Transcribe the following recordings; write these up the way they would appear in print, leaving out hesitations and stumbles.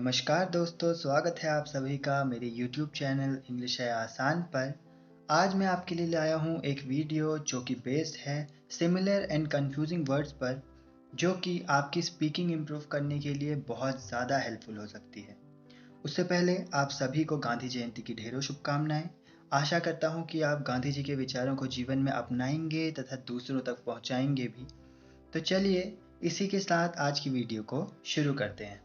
नमस्कार दोस्तों, स्वागत है आप सभी का मेरे YouTube चैनल इंग्लिश है आसान पर। आज मैं आपके लिए लाया हूँ एक वीडियो जो कि बेस्ड है सिमिलर एंड कंफ्यूजिंग वर्ड्स पर, जो कि आपकी स्पीकिंग इम्प्रूव करने के लिए बहुत ज़्यादा हेल्पफुल हो सकती है। उससे पहले आप सभी को गांधी जयंती की ढेरों शुभकामनाएं। आशा करता हूँ कि आप गांधी जी के विचारों को जीवन में अपनाएंगे तथा दूसरों तक पहुँचाएंगे भी। तो चलिए इसी के साथ आज की वीडियो को शुरू करते हैं।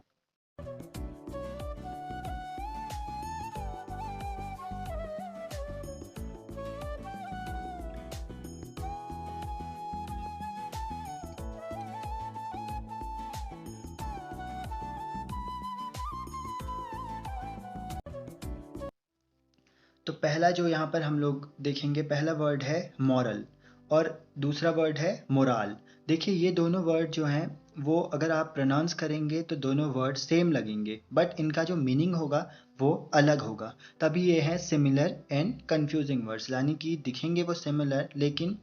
तो पहला जो यहाँ पर हम लोग देखेंगे, पहला वर्ड है मॉरल और दूसरा वर्ड है मोराल। देखिए ये दोनों वर्ड जो हैं वो अगर आप प्रोनाउंस करेंगे तो दोनों वर्ड सेम लगेंगे, बट इनका जो मीनिंग होगा वो अलग होगा। तभी ये है सिमिलर एंड कंफ्यूजिंग वर्ड्स, यानी कि दिखेंगे वो सिमिलर लेकिन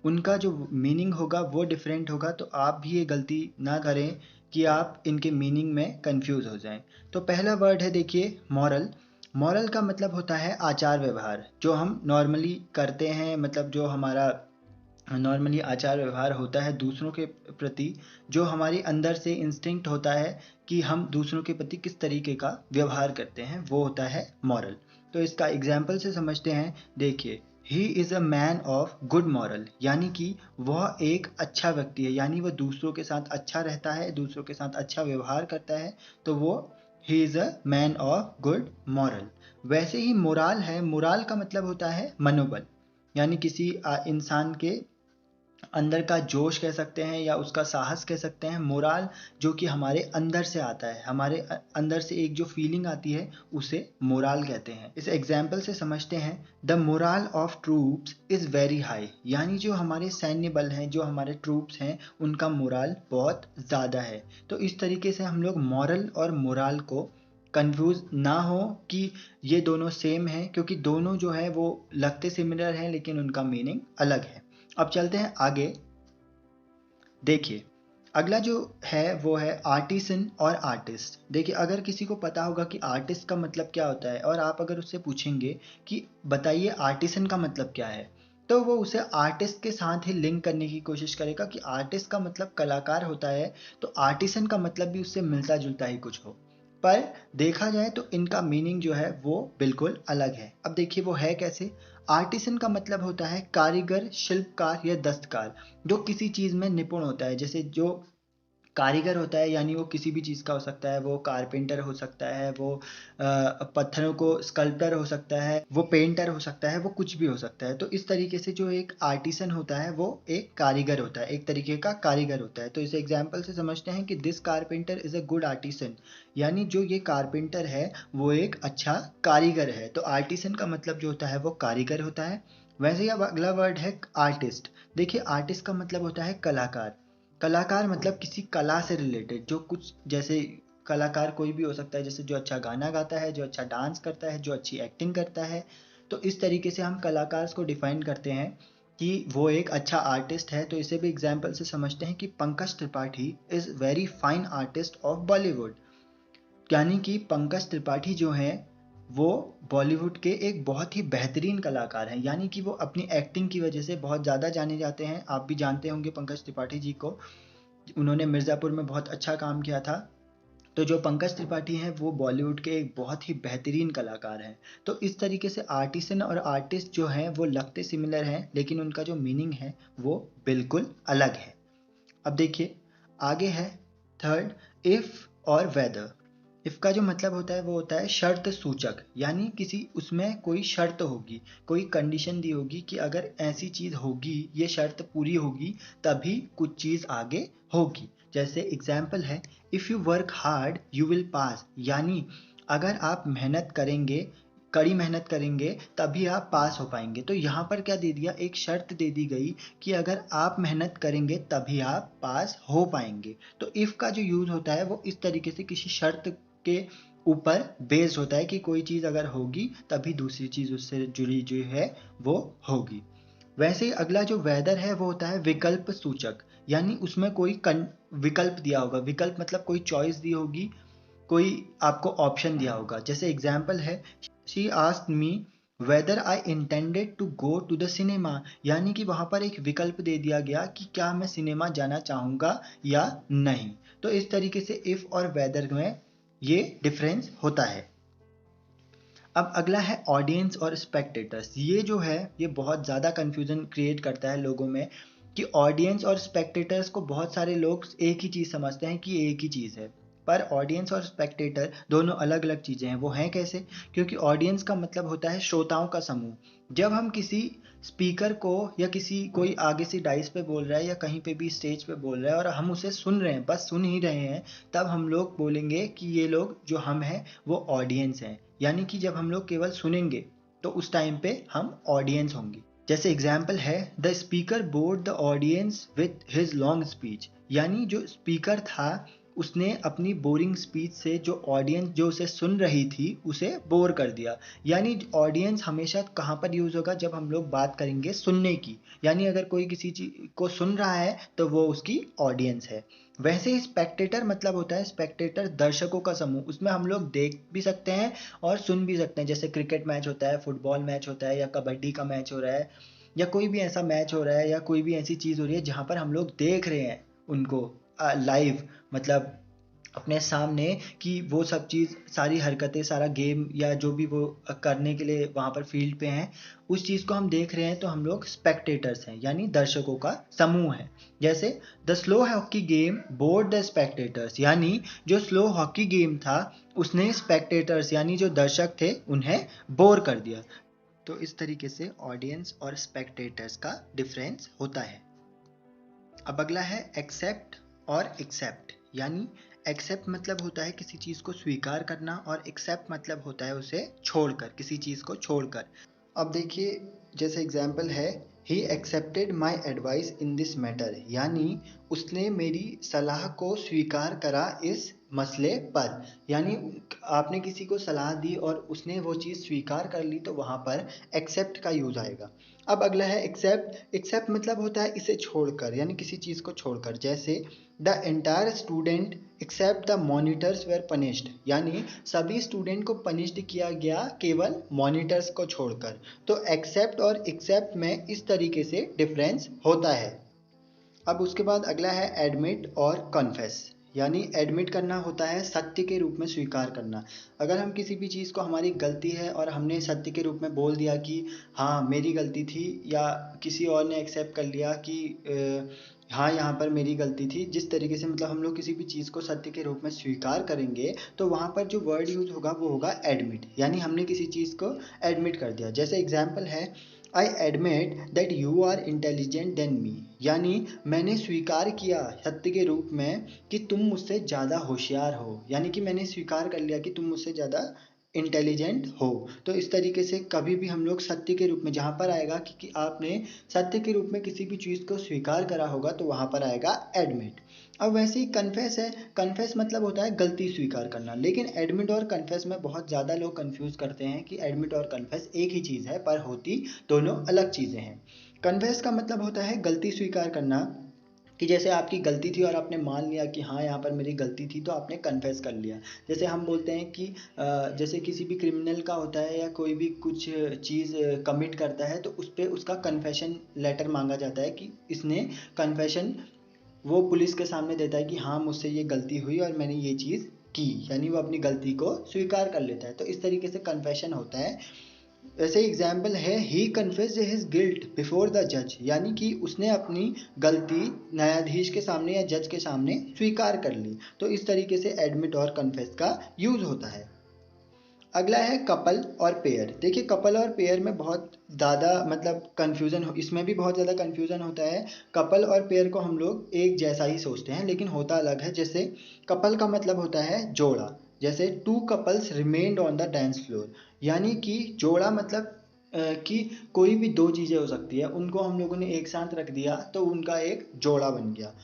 उनका जो मीनिंग होगा वो डिफरेंट होगा। तो आप भी ये गलती ना करें कि आप इनके मीनिंग में कंफ्यूज हो जाएं। तो पहला वर्ड है, देखिए, मॉरल। मॉरल का मतलब होता है आचार व्यवहार, जो हम नॉर्मली करते हैं, मतलब जो हमारा नॉर्मली आचार व्यवहार होता है दूसरों के प्रति, जो हमारे अंदर से इंस्टिंक्ट होता है कि हम दूसरों के प्रति किस तरीके का व्यवहार करते हैं, वो होता है मॉरल। तो इसका एग्जाम्पल से समझते हैं। देखिए, he is a man of good moral, यानी कि वह एक अच्छा व्यक्ति है, यानी वह दूसरों के साथ अच्छा रहता है, दूसरों के साथ अच्छा व्यवहार करता है, तो वो he is a man of good moral. वैसे ही मोराल है, मोराल का मतलब होता है मनोबल, यानी किसी इंसान के अंदर का जोश कह सकते हैं या उसका साहस कह सकते हैं। मोराल जो कि हमारे अंदर से आता है, हमारे अंदर से एक जो फीलिंग आती है उसे मोराल कहते हैं। इस एग्जाम्पल से समझते हैं, the morale of troops is very high, यानी जो हमारे सैन्य बल हैं, जो हमारे ट्रूप्स हैं, उनका मोराल बहुत ज़्यादा है। तो इस तरीके से हम लोग मॉरल और मोराल को कंफ्यूज ना हो कि ये दोनों सेम हैं, क्योंकि दोनों जो है वो लगते सिमिलर हैं लेकिन उनका मीनिंग अलग है। अब चलते हैं आगे। देखिए, अगला जो है वो है आर्टिसन और आर्टिस्ट। देखिए, अगर किसी को पता होगा कि आर्टिस्ट का मतलब क्या होता है और आप अगर उससे पूछेंगे कि बताइए आर्टिसन का मतलब क्या है, तो वो उसे आर्टिस्ट के साथ ही लिंक करने की कोशिश करेगा कि आर्टिस्ट का मतलब कलाकार होता है, तो आर्टिसन का मतलब भी उससे मिलता जुलता ही कुछ हो। पर देखा जाए तो इनका मीनिंग जो है वो बिल्कुल अलग है। अब देखिए वो है कैसे। आर्टिसन का मतलब होता है कारीगर, शिल्पकार या दस्तकार, जो किसी चीज़ में निपुण होता है। जैसे जो कारीगर होता है, यानी वो किसी भी चीज़ का हो सकता है, वो कारपेंटर हो सकता है, वो पत्थरों को स्कल्प्टर हो सकता है, वो पेंटर हो सकता है, वो कुछ भी हो सकता है। तो इस तरीके से जो एक आर्टिसन होता है वो एक कारीगर होता है, एक तरीके का कारीगर होता है। तो इस एग्जाम्पल से समझते हैं कि this carpenter is a good artisan, यानी जो ये कारपेंटर है वो एक अच्छा कारीगर है। तो आर्टिसन का मतलब जो होता है वो कारीगर होता है। वैसे ही अब अगला वर्ड है आर्टिस्ट। देखिए, आर्टिस्ट का मतलब होता है कलाकार। कलाकार मतलब किसी कला से रिलेटेड, जो कुछ, जैसे कलाकार कोई भी हो सकता है, जैसे जो अच्छा गाना गाता है, जो अच्छा डांस करता है, जो अच्छी एक्टिंग करता है। तो इस तरीके से हम कलाकार को डिफाइन करते हैं कि वो एक अच्छा आर्टिस्ट है। तो इसे भी एग्जाम्पल से समझते हैं कि Pankaj Tripathi is very fine artist of Bollywood, यानी कि पंकज त्रिपाठी जो हैं वो बॉलीवुड के एक बहुत ही बेहतरीन कलाकार हैं, यानी कि वो अपनी एक्टिंग की वजह से बहुत ज़्यादा जाने जाते हैं। आप भी जानते होंगे पंकज त्रिपाठी जी को, उन्होंने मिर्ज़ापुर में बहुत अच्छा काम किया था। तो जो पंकज त्रिपाठी हैं वो बॉलीवुड के एक बहुत ही बेहतरीन कलाकार हैं। तो इस तरीके से आर्टिसन और आर्टिस्ट जो हैं वो लगते सिमिलर हैं लेकिन उनका जो मीनिंग है वो बिल्कुल अलग है। अब देखिए आगे है थर्ड, इफ़ और वेदर। इफ़ का जो मतलब होता है वो होता है शर्त सूचक, यानी किसी उसमें कोई शर्त होगी, कोई कंडीशन दी होगी कि अगर ऐसी चीज़ होगी, ये शर्त पूरी होगी, तभी कुछ चीज़ आगे होगी। जैसे एग्जाम्पल है, if you work hard you will pass, यानी अगर आप मेहनत करेंगे, कड़ी मेहनत करेंगे, तभी आप पास हो पाएंगे। तो यहाँ पर क्या दे दिया, एक शर्त दे दी गई कि अगर आप मेहनत करेंगे तभी आप पास हो पाएंगे। तो इफ़ का जो यूज़ होता है वो इस तरीके से किसी शर्त के ऊपर बेस्ड होता है कि कोई चीज़ अगर होगी तभी दूसरी चीज़ उससे जुड़ी जो है वो होगी। वैसे ही अगला जो वेदर है वो होता है विकल्प सूचक, यानी उसमें कोई विकल्प दिया होगा। विकल्प मतलब कोई चॉइस दी होगी कोई आपको ऑप्शन दिया होगा। जैसे एग्जाम्पल है, she asked me whether I intended to go to the cinema, यानी कि वहां पर एक विकल्प दे दिया गया कि क्या मैं सिनेमा जाना चाहूंगा या नहीं। तो इस तरीके से इफ और वेदर में ये डिफरेंस होता है। अब अगला है ऑडियंस और स्पेक्टेटर्स। ये जो है ये बहुत ज़्यादा कन्फ्यूजन क्रिएट करता है लोगों में कि ऑडियंस और स्पेक्टेटर्स को बहुत सारे लोग एक ही चीज़ समझते हैं कि एक ही चीज़ है, पर ऑडियंस और स्पेक्टेटर दोनों अलग अलग चीज़ें हैं। वो हैं कैसे? क्योंकि ऑडियंस का मतलब होता है श्रोताओं का समूह। जब हम किसी स्पीकर को या किसी कोई आगे से डाइस पे बोल रहा है या कहीं पे भी स्टेज पे बोल रहा है और हम उसे सुन रहे हैं, बस सुन ही रहे हैं, तब हम लोग बोलेंगे कि ये लोग जो हम हैं वो ऑडियंस हैं। यानी कि जब हम लोग केवल सुनेंगे तो उस टाइम पे हम ऑडियंस होंगे। जैसे एग्जाम्पल है, the speaker board the audience with his long speech, यानी जो स्पीकर था उसने अपनी बोरिंग स्पीच से जो ऑडियंस जो उसे सुन रही थी उसे बोर कर दिया। यानी ऑडियंस हमेशा कहाँ पर यूज होगा? जब हम लोग बात करेंगे सुनने की, यानी अगर कोई किसी चीज को सुन रहा है तो वो उसकी ऑडियंस है। वैसे ही स्पेक्टेटर मतलब होता है, स्पेक्टेटर दर्शकों का समूह। उसमें हम लोग देख भी सकते हैं और सुन भी सकते हैं। जैसे क्रिकेट मैच होता है, फुटबॉल मैच होता है, या कबड्डी का मैच हो रहा है, या कोई भी ऐसा मैच हो रहा है, या कोई भी ऐसी चीज हो रही है जहां पर हम लोग देख रहे हैं उनको लाइव, मतलब अपने सामने, कि वो सब चीज़, सारी हरकतें, सारा गेम या जो भी वो करने के लिए वहाँ पर फील्ड पे हैं, उस चीज़ को हम देख रहे हैं, तो हम लोग स्पेक्टेटर्स हैं, यानी दर्शकों का समूह है। जैसे the slow hockey game board the spectators, यानी जो स्लो हॉकी गेम था उसने स्पेक्टेटर्स यानी जो दर्शक थे उन्हें बोर कर दिया। तो इस तरीके से ऑडियंस और स्पेक्टेटर्स का डिफरेंस होता है। अब अगला है एक्सेप्ट और एक्सेप्ट। यानी एक्सेप्ट मतलब होता है किसी चीज़ को स्वीकार करना, और एक्सेप्ट मतलब होता है उसे छोड़कर, किसी चीज़ को छोड़कर। अब देखिए, जैसे एग्जाम्पल है, he accepted my advice in this matter, यानी उसने मेरी सलाह को स्वीकार करा इस मसले पर। यानी आपने किसी को सलाह दी और उसने वो चीज़ स्वीकार कर ली, तो वहाँ पर एक्सेप्ट का यूज आएगा। अब अगला है एक्सेप्ट। एक्सेप्ट मतलब होता है इसे छोड़कर, यानी किसी चीज़ को छोड़कर। जैसे the entire student except the monitors were punished, यानी सभी स्टूडेंट को पनिश्ड किया गया केवल मॉनिटर्स को छोड़कर। तो एक्सेप्ट और एक्सेप्ट में इस तरीके से डिफरेंस होता है। अब उसके बाद अगला है एडमिट और कन्फेस। यानी एडमिट करना होता है सत्य के रूप में स्वीकार करना। अगर हम किसी भी चीज़ को, हमारी गलती है और हमने सत्य के रूप में बोल दिया कि हाँ मेरी गलती थी, या किसी और ने एक्सेप्ट कर लिया कि हाँ यहाँ पर मेरी गलती थी, जिस तरीके से मतलब हम लोग किसी भी चीज़ को सत्य के रूप में स्वीकार करेंगे, तो वहाँ पर जो वर्ड यूज होगा वो होगा एडमिट, यानी हमने किसी चीज़ को एडमिट कर दिया। जैसे एग्जाम्पल है, I admit that you are intelligent then me, यानी मैंने स्वीकार किया सत्य के रूप में कि तुम मुझसे ज़्यादा होशियार हो, यानी कि मैंने स्वीकार कर लिया कि तुम मुझसे ज़्यादा इंटेलिजेंट हो। तो इस तरीके से कभी भी हम लोग सत्य के रूप में, जहाँ पर आएगा कि आपने सत्य के रूप में किसी भी चीज़ को स्वीकार करा होगा, तो वहाँ पर आएगा एडमिट। अब वैसे ही कन्फेस है। कन्फेस मतलब होता है गलती स्वीकार करना, लेकिन एडमिट और कन्फेस में बहुत ज़्यादा लोग कंफ्यूज करते हैं कि एडमिट और कन्फेस एक ही चीज़ है, पर होती दोनों अलग चीज़ें हैं। कन्फेस का मतलब होता है गलती स्वीकार करना, कि जैसे आपकी गलती थी और आपने मान लिया कि हाँ यहाँ पर मेरी गलती थी, तो आपने कन्फेस कर लिया। जैसे हम बोलते हैं कि जैसे किसी भी क्रिमिनल का होता है या कोई भी कुछ चीज़ कमिट करता है, तो उस पर उसका कन्फेशन लेटर मांगा जाता है कि इसने कन्फेशन, वो पुलिस के सामने देता है कि हाँ मुझसे ये गलती हुई और मैंने ये चीज़ की, यानी वो अपनी गलती को स्वीकार कर लेता है। तो इस तरीके से कन्फेशन होता है। वैसे एग्जाम्पल है, he confessed his guilt before the जज, यानी कि उसने अपनी गलती न्यायाधीश के सामने या जज के सामने स्वीकार कर ली। तो इस तरीके से एडमिट और कन्फेस का यूज होता है। अगला है कपल और पेयर। देखिए कपल और पेयर में बहुत ज़्यादा मतलब कन्फ्यूज़न हो, इसमें भी बहुत ज़्यादा कन्फ्यूज़न होता है। कपल और पेयर को हम लोग एक जैसा ही सोचते हैं, लेकिन होता अलग है। जैसे कपल का मतलब होता है जोड़ा। जैसे two couples remained on the dance floor, यानी कि जोड़ा मतलब कि कोई भी दो चीज़ें हो सकती है, उनको हम लोगों ने एक साथ रख दिया तो उनका एक जोड़ा बन गया।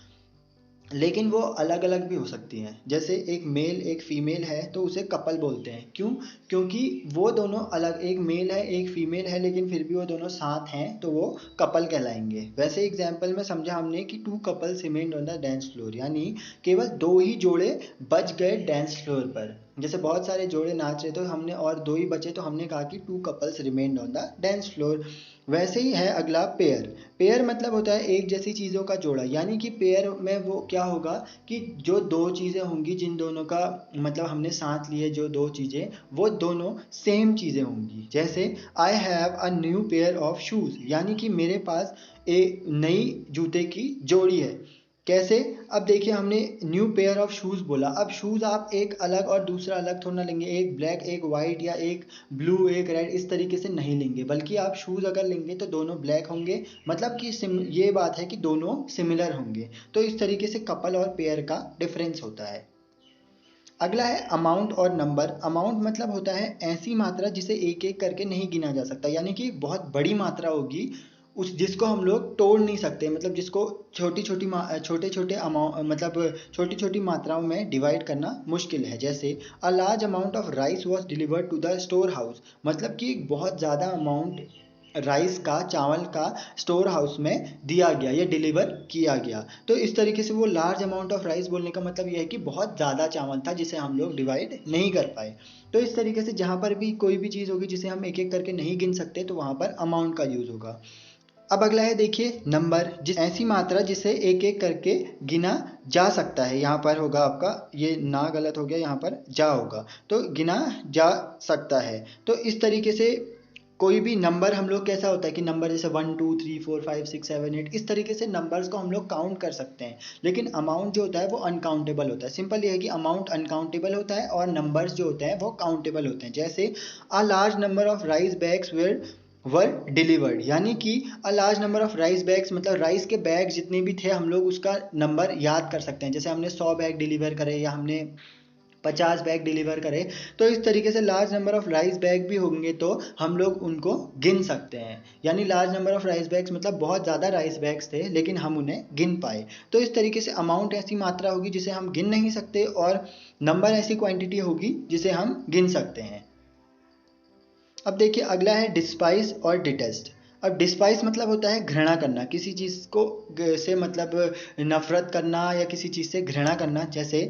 लेकिन वो अलग अलग भी हो सकती हैं। जैसे एक मेल एक फीमेल है तो उसे कपल बोलते हैं। क्यों? क्योंकि वो दोनों अलग, एक मेल है एक फीमेल है लेकिन फिर भी वो दोनों साथ हैं तो वो कपल कहलाएंगे। वैसे एग्जाम्पल में समझा हमने कि 2 couples remained on the dance floor, यानी केवल 2 ही जोड़े बच गए डांस फ्लोर पर। जैसे बहुत सारे जोड़े नाच रहे तो हमने और 2 ही बचे तो हमने कहा कि 2 couples remained on the dance floor. वैसे ही है अगला पेयर। पेयर मतलब होता है एक जैसी चीज़ों का जोड़ा, यानी कि पेयर में वो क्या होगा कि जो 2 चीज़ें होंगी जिन दोनों का मतलब हमने साथ लिए जो 2 चीज़ें वो दोनों सेम चीज़ें होंगी। जैसे I have a new pair of shoes, यानी कि मेरे पास एक नई जूते की जोड़ी है। कैसे? अब देखिए हमने न्यू पेयर ऑफ शूज़ बोला, अब शूज़ आप एक अलग और दूसरा अलग थोड़ा ना लेंगे, एक ब्लैक एक वाइट या एक ब्लू एक रेड इस तरीके से नहीं लेंगे, बल्कि आप शूज़ अगर लेंगे तो दोनों ब्लैक होंगे, मतलब कि ये बात है कि दोनों सिमिलर होंगे। तो इस तरीके से कपल और पेयर का डिफरेंस होता है। अगला है अमाउंट और नंबर। अमाउंट मतलब होता है ऐसी मात्रा जिसे एक एक करके नहीं गिना जा सकता, यानी कि बहुत बड़ी मात्रा होगी उस जिसको हम लोग तोड़ नहीं सकते, मतलब जिसको छोटी छोटी छोटे छोटे अमाउंट मतलब छोटी छोटी मात्राओं में डिवाइड करना मुश्किल है। जैसे a large amount of rice was delivered to the store house, मतलब कि बहुत ज़्यादा अमाउंट राइस का चावल का स्टोर हाउस में दिया गया या डिलीवर किया गया। तो इस तरीके से वो लार्ज अमाउंट ऑफ राइस बोलने का मतलब ये है कि बहुत ज़्यादा चावल था जिसे हम लोग डिवाइड नहीं कर पाए। तो इस तरीके से जहाँ पर भी कोई भी चीज़ होगी जिसे हम एक एक करके नहीं गिन सकते तो वहाँ पर अमाउंट का यूज़ होगा। अब अगला है देखिए नंबर, जिस ऐसी मात्रा जिसे एक एक करके गिना जा सकता है। यहाँ पर होगा आपका ये ना गलत हो गया, यहाँ पर जा होगा, तो गिना जा सकता है। तो इस तरीके से कोई भी नंबर हम लोग कैसा होता है कि नंबर जैसे 1 2 3 4 5 6 7 8 इस तरीके से नंबर्स को हम लोग काउंट कर सकते हैं। लेकिन अमाउंट जो होता है वो अनकाउंटेबल होता है। सिंपल ये है कि अमाउंट अनकाउंटेबल होता है और नंबर्स जो होते हैं वो काउंटेबल होते हैं। जैसे a large number of rice bags were delivered, यानी कि a large number of rice bags मतलब राइस के बैग जितने भी थे हम लोग उसका नंबर याद कर सकते हैं। जैसे हमने 100 बैग डिलीवर करे या हमने 50 बैग डिलीवर करे, तो इस तरीके से large number of rice bag भी होंगे तो हम लोग उनको गिन सकते हैं। यानी large number of rice bags मतलब बहुत ज़्यादा राइस बैग्स थे लेकिन हम उन्हें गिन पाए। तो इस तरीके से अमाउंट ऐसी मात्रा होगी जिसे हम गिन नहीं सकते और नंबर ऐसी क्वांटिटी होगी जिसे हम गिन सकते हैं। अब देखिए अगला है डिस्पाइस और डिटेस्ट। अब डिस्पाइस मतलब होता है घृणा करना, किसी चीज़ को से मतलब नफरत करना या किसी चीज़ से घृणा करना। जैसे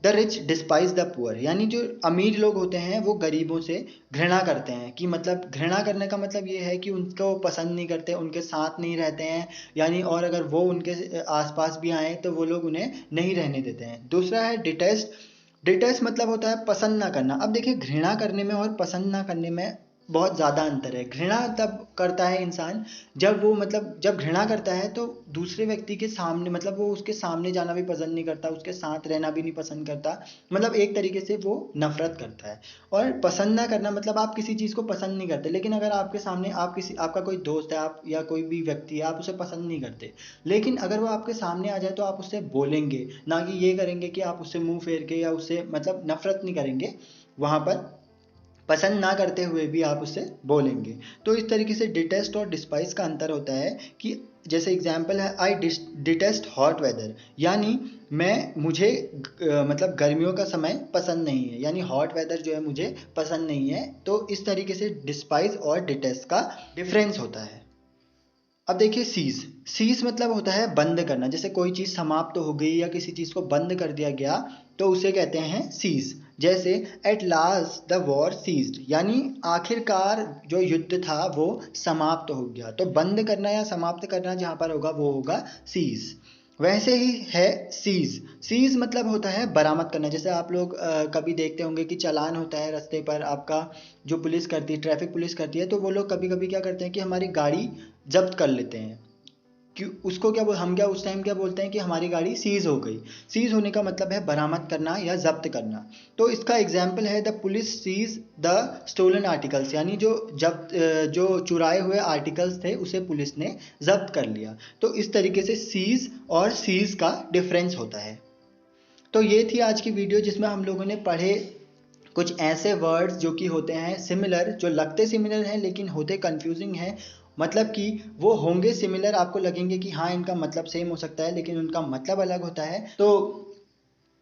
the rich despise the poor, यानी जो अमीर लोग होते हैं वो गरीबों से घृणा करते हैं। कि मतलब घृणा करने का मतलब ये है कि उनको पसंद नहीं करते, उनके साथ नहीं रहते हैं, यानी और अगर वो उनके आसपास भी आए तो वो लोग उन्हें नहीं रहने देते हैं। दूसरा है डिटेस्ट। डिटेस्ट मतलब होता है पसंद ना करना। अब देखिए घृणा करने में और पसंद ना करने में बहुत ज़्यादा अंतर है। घृणा तब करता है इंसान जब वो मतलब जब घृणा करता है तो दूसरे व्यक्ति के सामने मतलब वो उसके सामने जाना भी पसंद नहीं करता, उसके साथ रहना भी नहीं पसंद करता, मतलब एक तरीके से वो नफरत करता है। और पसंद ना करना मतलब आप किसी चीज़ को पसंद नहीं करते लेकिन अगर आपके सामने आपका कोई दोस्त है आप या कोई भी व्यक्ति है आप उसे पसंद नहीं करते, लेकिन अगर वो आपके सामने आ जाए तो आप उससे बोलेंगे, ना कि ये करेंगे कि आप उससे मुंह फेर के या उससे मतलब नफरत नहीं करेंगे, वहाँ पर पसंद ना करते हुए भी आप उससे बोलेंगे। तो इस तरीके से डिटेस्ट और डिस्पाइस का अंतर होता है कि जैसे एग्जाम्पल है आई डिटेस्ट हॉट वेदर, यानी मुझे मतलब गर्मियों का समय पसंद नहीं है, यानी हॉट वेदर जो है मुझे पसंद नहीं है। तो इस तरीके से डिस्पाइस और डिटेस्ट का डिफरेंस होता है। अब देखिए सीज। सीज मतलब होता है बंद करना, जैसे कोई चीज़ समाप्त हो गई या किसी चीज़ को बंद कर दिया गया तो उसे कहते हैं सीज। जैसे at last the war ceased, यानी आखिरकार जो युद्ध था वो समाप्त हो गया। तो बंद करना या समाप्त करना जहाँ पर होगा वो होगा सीज। वैसे ही है सीज। सीज मतलब होता है बरामद करना। जैसे आप लोग कभी देखते होंगे कि चालान होता है रास्ते पर आपका, जो पुलिस करती है ट्रैफिक पुलिस करती है, तो वो लोग कभी कभी क्या करते हैं कि हमारी गाड़ी जब्त कर लेते हैं। कि उसको हम क्या उस टाइम क्या बोलते हैं कि हमारी गाड़ी सीज हो गई। सीज होने का मतलब है बरामद करना या जब्त करना। तो इसका एग्जाम्पल है the police seize the stolen articles, यानी जो चुराए हुए आर्टिकल्स थे उसे पुलिस ने जब्त कर लिया। तो इस तरीके से सीज और सीज का डिफरेंस होता है। तो ये थी आज की वीडियो जिसमें हम लोगों ने पढ़े कुछ ऐसे वर्ड्स जो कि होते हैं सिमिलर, जो लगते सिमिलर हैं लेकिन होते कंफ्यूजिंग हैं, मतलब कि वो होंगे सिमिलर, आपको लगेंगे कि हाँ इनका मतलब सेम हो सकता है, लेकिन उनका मतलब अलग होता है। तो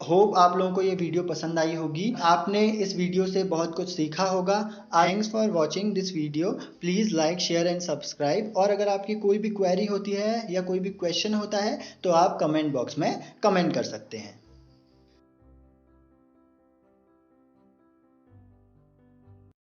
होप आप लोगों को ये वीडियो पसंद आई होगी, आपने इस वीडियो से बहुत कुछ सीखा होगा। Thanks for watching this video, please like share and subscribe. और अगर आपकी कोई भी क्वेरी होती है या कोई भी क्वेश्चन होता है तो आप कमेंट बॉक्स में कमेंट कर सकते हैं।